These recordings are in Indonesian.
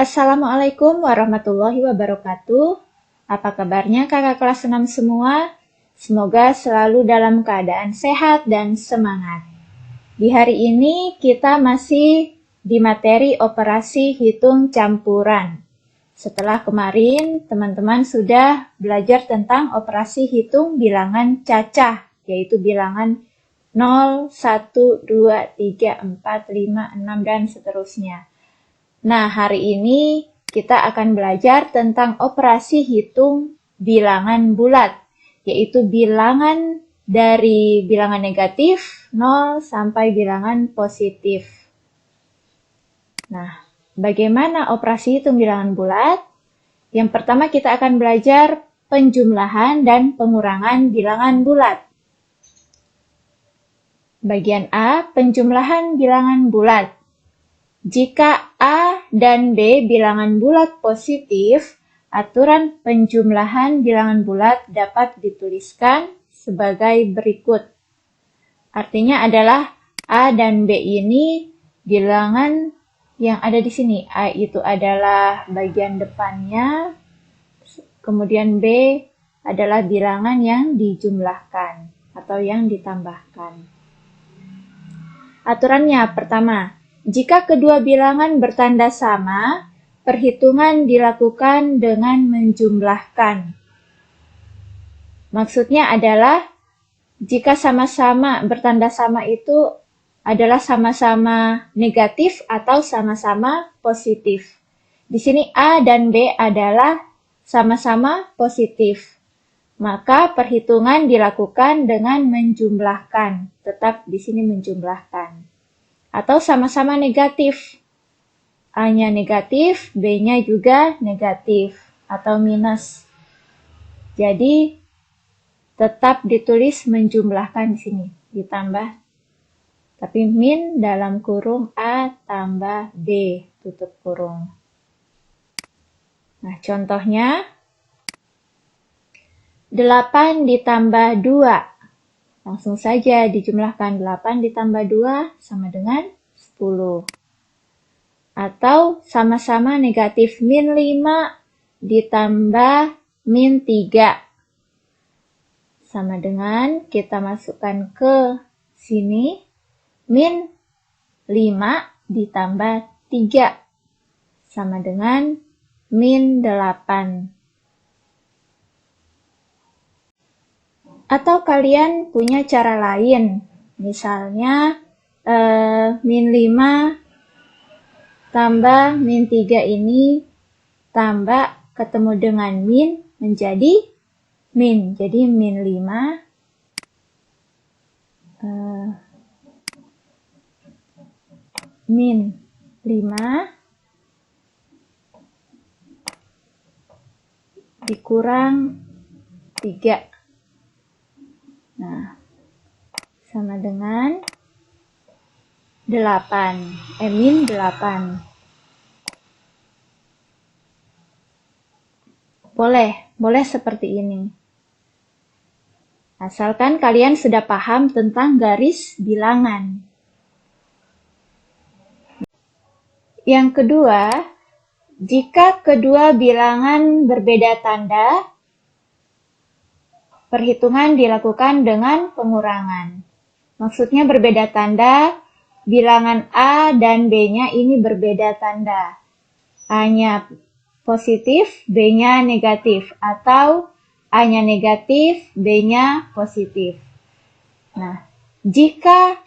Assalamualaikum warahmatullahi wabarakatuh. Apa kabarnya kakak kelas 6 semua? Semoga selalu dalam keadaan sehat dan semangat. Di hari ini kita masih di materi operasi hitung campuran. Setelah kemarin teman-teman sudah belajar tentang operasi hitung bilangan cacah, yaitu bilangan 0, 1, 2, 3, 4, 5, 6, dan seterusnya. Nah, hari ini kita akan belajar tentang operasi hitung bilangan bulat, yaitu bilangan dari bilangan negatif 0 sampai bilangan positif. Nah, bagaimana operasi hitung bilangan bulat? Yang pertama kita akan belajar penjumlahan dan pengurangan bilangan bulat. Bagian A, penjumlahan bilangan bulat. Jika A dan B bilangan bulat positif, aturan penjumlahan bilangan bulat dapat dituliskan sebagai berikut. Artinya adalah A dan B ini bilangan yang ada di sini. A itu adalah bagian depannya, kemudian B adalah bilangan yang dijumlahkan atau yang ditambahkan. Aturannya pertama, jika kedua bilangan bertanda sama, perhitungan dilakukan dengan menjumlahkan. Maksudnya adalah jika sama-sama bertanda sama itu adalah sama-sama negatif atau sama-sama positif. Di sini A dan B adalah sama-sama positif. Maka perhitungan dilakukan dengan menjumlahkan. Tetap di sini menjumlahkan. Atau sama-sama negatif. A-nya negatif, B-nya juga negatif atau minus. Jadi tetap ditulis menjumlahkan di sini, ditambah. Tapi min dalam kurung A tambah B, tutup kurung. Nah, contohnya 8 ditambah 2. Langsung saja dijumlahkan 8 ditambah 2 sama dengan 10. Atau sama-sama negatif min 5 ditambah min 3. Sama dengan kita masukkan ke sini min 5 ditambah 3. Sama dengan min 8. Atau kalian punya cara lain. Misalnya min 5 tambah min 3 ini tambah ketemu dengan min menjadi min. Jadi min 5 min 5 dikurang 3. Nah, sama dengan 8. Min 8. Boleh seperti ini. Asalkan kalian sudah paham tentang garis bilangan. Yang kedua, jika kedua bilangan berbeda tanda, perhitungan dilakukan dengan pengurangan. Maksudnya berbeda tanda, bilangan A dan B-nya ini berbeda tanda. A-nya positif, B-nya negatif. Atau A-nya negatif, B-nya positif. Nah, jika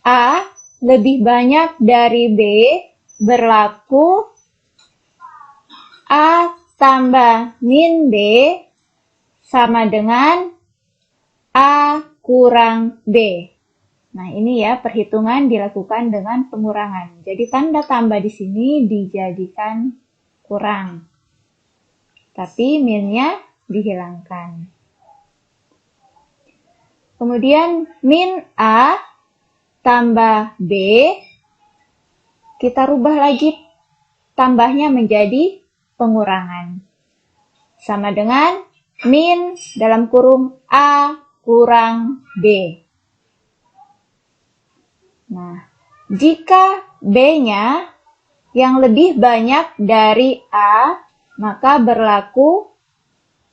A lebih banyak dari B, berlaku A tambah min B sama dengan A kurang B. Nah, ini ya perhitungan dilakukan dengan pengurangan. Jadi tanda tambah di sini dijadikan kurang. Tapi minnya dihilangkan. Kemudian min A tambah B, kita rubah lagi tambahnya menjadi pengurangan. Sama dengan min dalam kurung A kurang B. Nah, jika B-nya yang lebih banyak dari A, maka berlaku,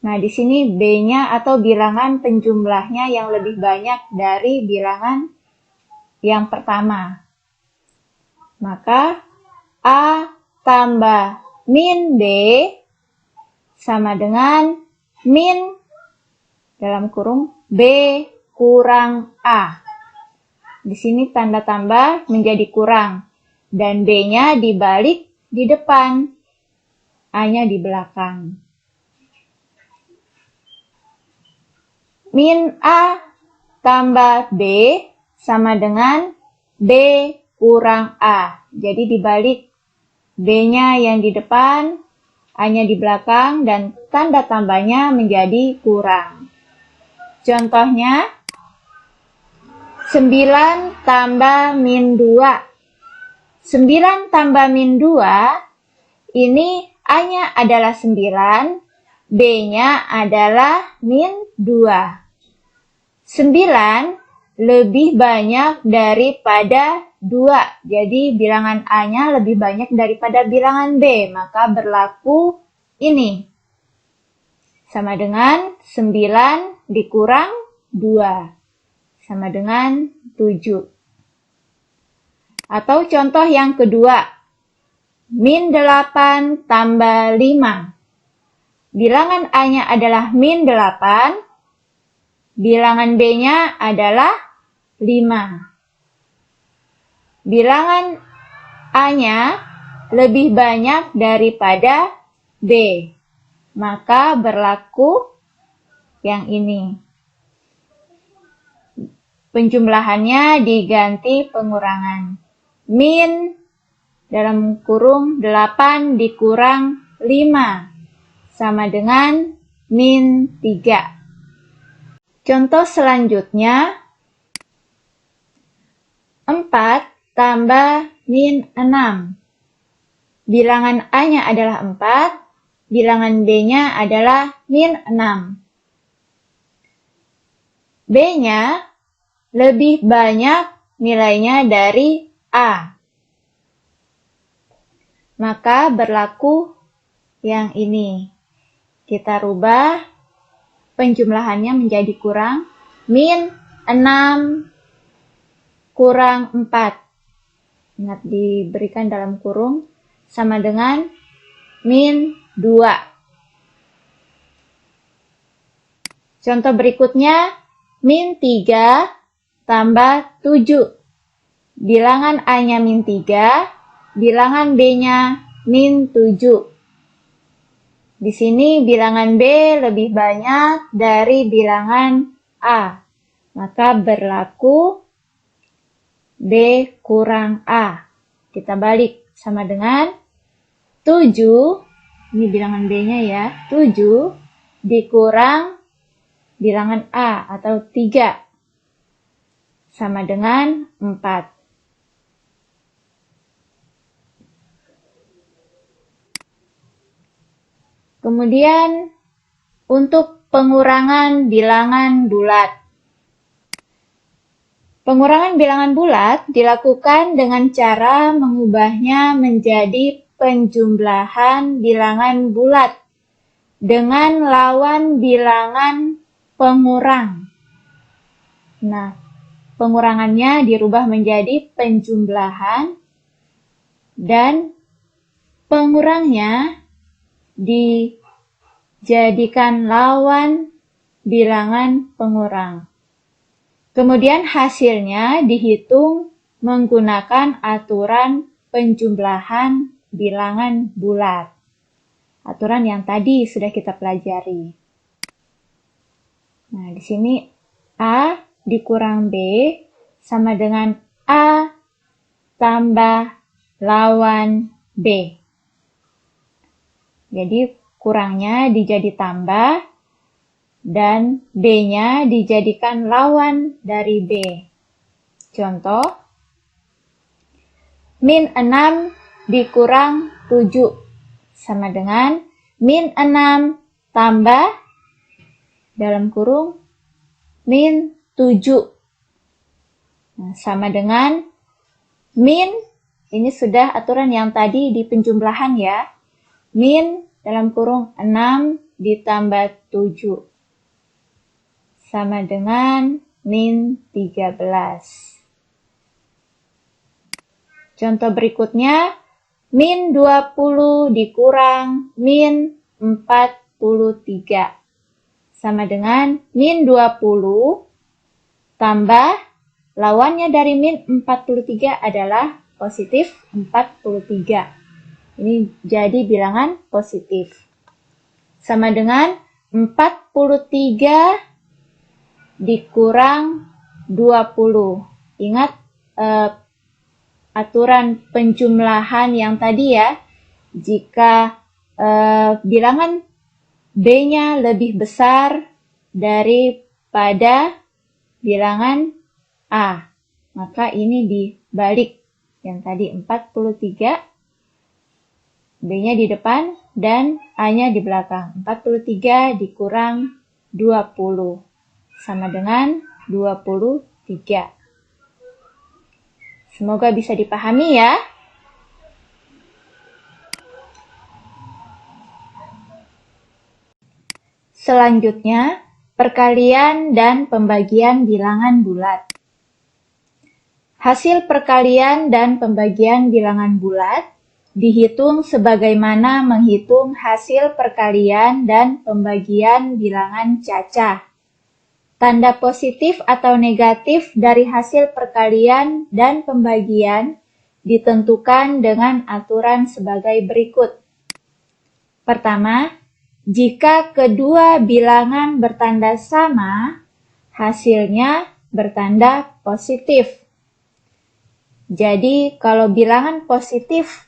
nah di sini B-nya atau bilangan penjumlahnya yang lebih banyak dari bilangan yang pertama. Maka A tambah min B sama dengan min dalam kurung B kurang A. Di sini tanda tambah menjadi kurang. Dan B-nya dibalik di depan, A-nya di belakang. Min A tambah B sama dengan B kurang A. Jadi dibalik, B-nya yang di depan, A-nya di belakang, dan tanda tambahnya menjadi kurang. Contohnya, 9 tambah min 2. 9 tambah min 2, ini A-nya adalah 9, B-nya adalah min 2. 9 lebih banyak daripada 2, jadi bilangan A-nya lebih banyak daripada bilangan B, maka berlaku ini. Sama dengan 9 dikurang 2, sama dengan 7. Atau contoh yang kedua, min 8 tambah 5. Bilangan A-nya adalah min 8, bilangan B-nya adalah 5. Bilangan A-nya lebih banyak daripada B, maka berlaku yang ini. Penjumlahannya diganti pengurangan. Min dalam kurung 8 dikurang 5 sama dengan min 3. Contoh selanjutnya, 4 tambah min 6. Bilangan A-nya adalah 4, bilangan B-nya adalah min 6. B-nya lebih banyak nilainya dari A. Maka berlaku yang ini. Kita rubah penjumlahannya menjadi kurang. Min 6 kurang 4. Ingat diberikan dalam kurung. Sama dengan min 2. Contoh berikutnya. Min 3 tambah 7. Bilangan A-nya min 3, bilangan B-nya min 7. Di sini bilangan B lebih banyak dari bilangan A. Maka berlaku B kurang A. Kita balik sama dengan 7. Ini bilangan B-nya ya. 7 dikurang bilangan A atau 3. Sama dengan 4. Kemudian untuk pengurangan bilangan bulat. Pengurangan bilangan bulat dilakukan dengan cara mengubahnya menjadi penjumlahan bilangan bulat dengan lawan bilangan pengurang. Nah, pengurangannya dirubah menjadi penjumlahan dan pengurangnya dijadikan lawan bilangan pengurang. Kemudian hasilnya dihitung menggunakan aturan penjumlahan bilangan bulat. Aturan yang tadi sudah kita pelajari. Nah, di sini A dikurang B sama dengan A tambah lawan B. Jadi kurangnya dijadi tambah dan B-nya dijadikan lawan dari B. Contoh, min 6 dikurang 7 sama dengan min 6 tambah dalam kurung min 7. Nah, sama dengan min Ini sudah aturan yang tadi di penjumlahan ya. Min dalam kurung 6 ditambah 7 sama dengan min 13. Contoh berikutnya, min 20 dikurang min 43 sama dengan min 20 tambah lawannya dari min 43 adalah positif 43. Ini jadi bilangan positif. Sama dengan 43 dikurang 20. Ingat aturan penjumlahan yang tadi ya. Jika bilangan B-nya lebih besar daripada bilangan A, maka ini dibalik. Yang tadi 43, B-nya di depan dan A-nya di belakang. 43 dikurang 20 sama dengan 23. Semoga bisa dipahami ya. Selanjutnya, perkalian dan pembagian bilangan bulat. Hasil perkalian dan pembagian bilangan bulat dihitung sebagaimana menghitung hasil perkalian dan pembagian bilangan cacah. Tanda positif atau negatif dari hasil perkalian dan pembagian ditentukan dengan aturan sebagai berikut. Pertama, jika kedua bilangan bertanda sama, hasilnya bertanda positif. Jadi, kalau bilangan positif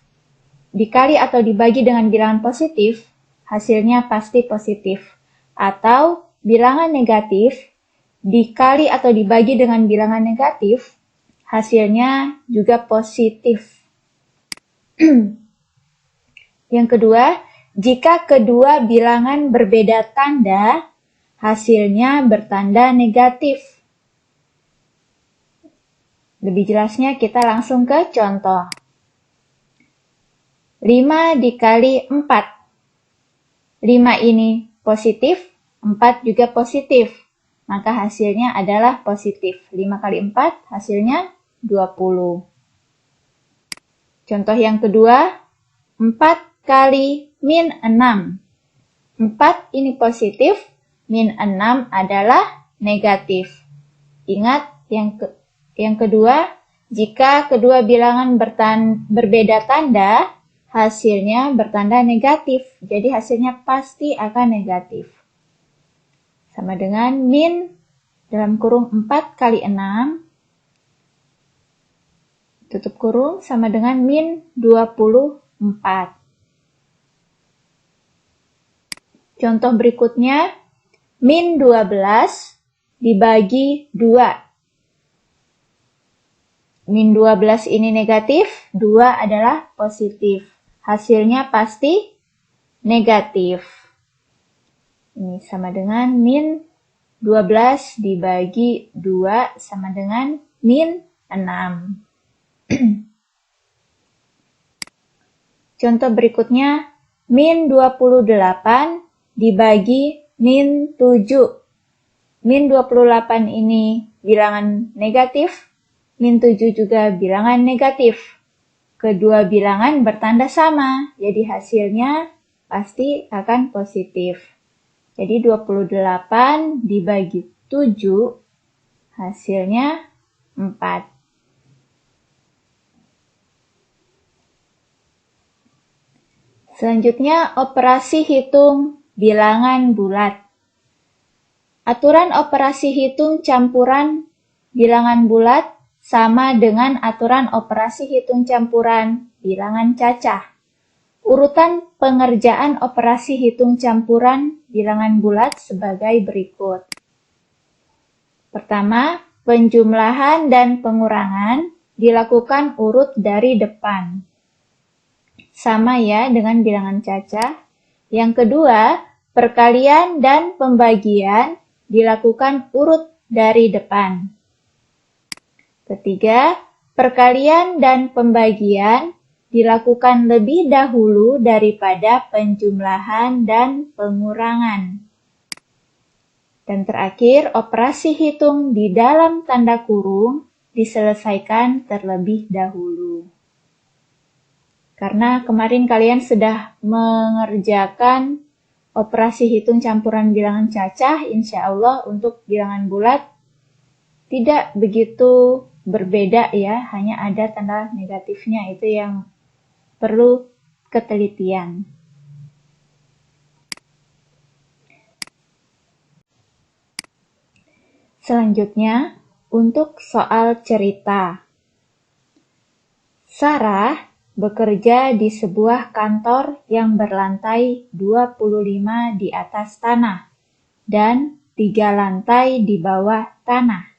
dikali atau dibagi dengan bilangan positif, hasilnya pasti positif. Atau bilangan negatif dikali atau dibagi dengan bilangan negatif, hasilnya juga positif. Yang kedua, jika kedua bilangan berbeda tanda, hasilnya bertanda negatif. Lebih jelasnya kita langsung ke contoh. 5 dikali 4. 5 ini positif, 4 juga positif. Maka hasilnya adalah positif. 5 kali 4 hasilnya 20. Contoh yang kedua, 4 kali min 6. 4 ini positif, min 6 adalah negatif. Ingat yang kedua, jika kedua bilangan berbeda tanda, hasilnya bertanda negatif. Jadi hasilnya pasti akan negatif. Sama dengan min dalam kurung 4 kali 6, tutup kurung, sama dengan min 24. Contoh berikutnya, min 12 dibagi 2. Min 12 ini negatif, 2 adalah positif. Hasilnya pasti negatif. Ini sama dengan min 12 dibagi 2 sama dengan min 6. Contoh berikutnya, min 28 dibagi min 7. Min 28 ini bilangan negatif, min 7 juga bilangan negatif. Kedua bilangan bertanda sama, jadi hasilnya pasti akan positif. Jadi 28 dibagi 7, hasilnya 4. Selanjutnya, operasi hitung bilangan bulat. Aturan operasi hitung campuran bilangan bulat sama dengan aturan operasi hitung campuran bilangan cacah. Urutan pengerjaan operasi hitung campuran bilangan bulat sebagai berikut. Pertama, penjumlahan dan pengurangan dilakukan urut dari depan. Sama ya dengan bilangan cacah. Yang kedua, perkalian dan pembagian dilakukan urut dari depan. Ketiga, Perkalian dan pembagian dilakukan lebih dahulu daripada penjumlahan dan pengurangan. Dan terakhir, operasi hitung di dalam tanda kurung diselesaikan terlebih dahulu. Karena kemarin kalian sudah mengerjakan operasi hitung campuran bilangan cacah, insya Allah untuk bilangan bulat tidak begitu berbeda ya, hanya ada tanda negatifnya, itu yang perlu ketelitian. Selanjutnya, untuk soal cerita. Sarah bekerja di sebuah kantor yang berlantai 25 di atas tanah dan 3 lantai di bawah tanah.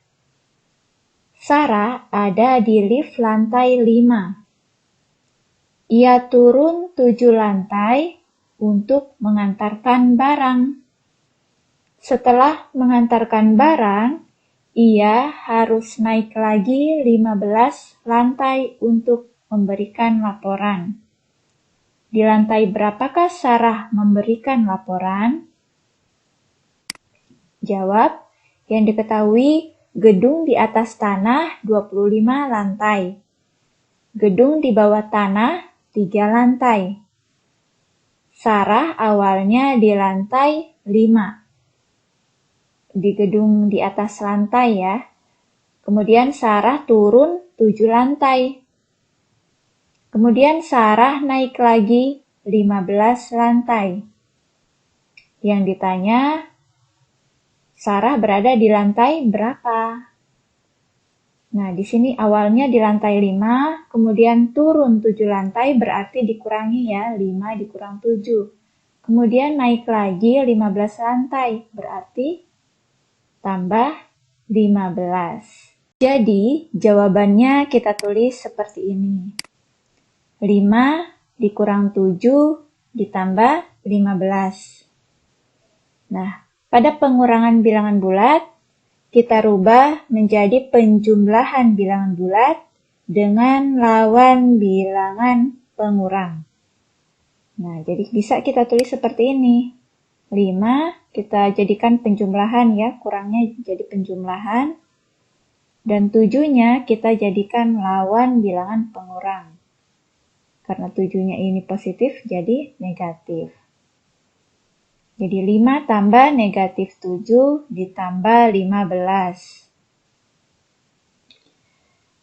Sarah ada di lift lantai 5. Ia turun 7 lantai untuk mengantarkan barang. Setelah mengantarkan barang, ia harus naik lagi 15 lantai untuk memberikan laporan. Di lantai berapakah Sarah memberikan laporan? Jawab, yang diketahui gedung di atas tanah 25 lantai. Gedung di bawah tanah 3 lantai. Sarah awalnya di lantai 5. Di gedung di atas lantai ya. Kemudian Sarah turun 7 lantai. Kemudian Sarah naik lagi 15 lantai. Yang ditanya, Sarah berada di lantai berapa? Nah, di sini awalnya di lantai 5, kemudian turun 7 lantai, berarti dikurangi ya, 5 dikurang 7. Kemudian naik lagi 15 lantai, berarti tambah 15. Jadi, jawabannya kita tulis seperti ini. 5 dikurang 7 ditambah 15. Nah, pada pengurangan bilangan bulat, kita rubah menjadi penjumlahan bilangan bulat dengan lawan bilangan pengurang. Nah, jadi bisa kita tulis seperti ini. 5 kita jadikan penjumlahan ya, kurangnya jadi penjumlahan. Dan 7-nya kita jadikan lawan bilangan pengurang. Karena 7-nya ini positif, jadi negatif. Jadi 5 tambah negatif 7 ditambah 15.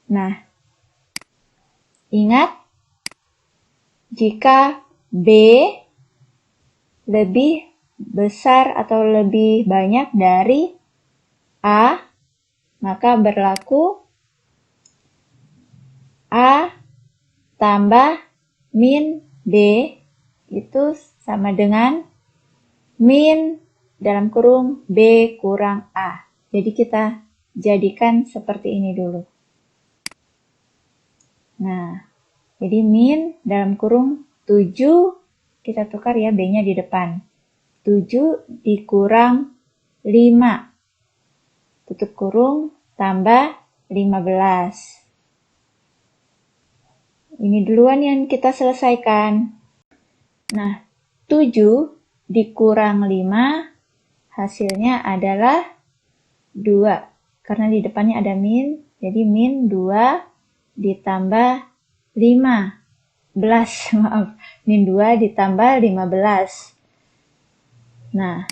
Nah, ingat, jika B lebih besar atau lebih banyak dari A, maka berlaku A tambah min B itu sama dengan min dalam kurung B kurang A. Jadi kita jadikan seperti ini dulu. Nah, jadi min dalam kurung 7, kita tukar ya B-nya di depan. 7 dikurang 5. Tutup kurung tambah 15. Ini duluan yang kita selesaikan. Nah, 7 dikurang 5, hasilnya adalah 2. Karena di depannya ada min, jadi min 2 ditambah 15. Maaf, min 2 ditambah 15. Nah,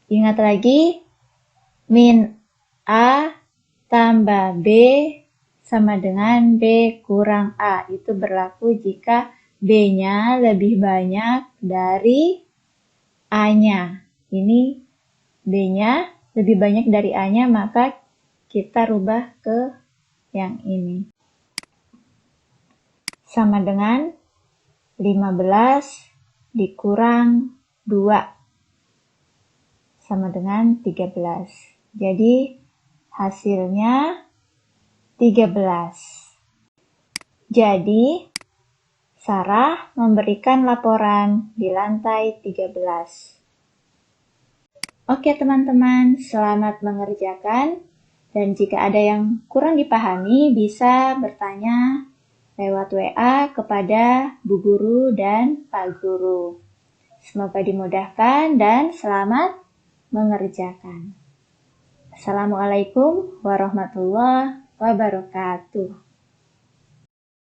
ingat lagi, min A tambah B sama dengan B kurang A. Itu berlaku jika B-nya lebih banyak dari A-nya. Ini B-nya lebih banyak dari A-nya, maka kita rubah ke yang ini. Sama dengan 15 dikurang 2. Sama dengan 13. Jadi hasilnya 13. Jadi Sarah memberikan laporan di lantai 13. Oke teman-teman, selamat mengerjakan. Dan jika ada yang kurang dipahami, bisa bertanya lewat WA kepada Bu Guru dan Pak Guru. Semoga dimudahkan dan selamat mengerjakan. Assalamualaikum warahmatullahi wabarakatuh.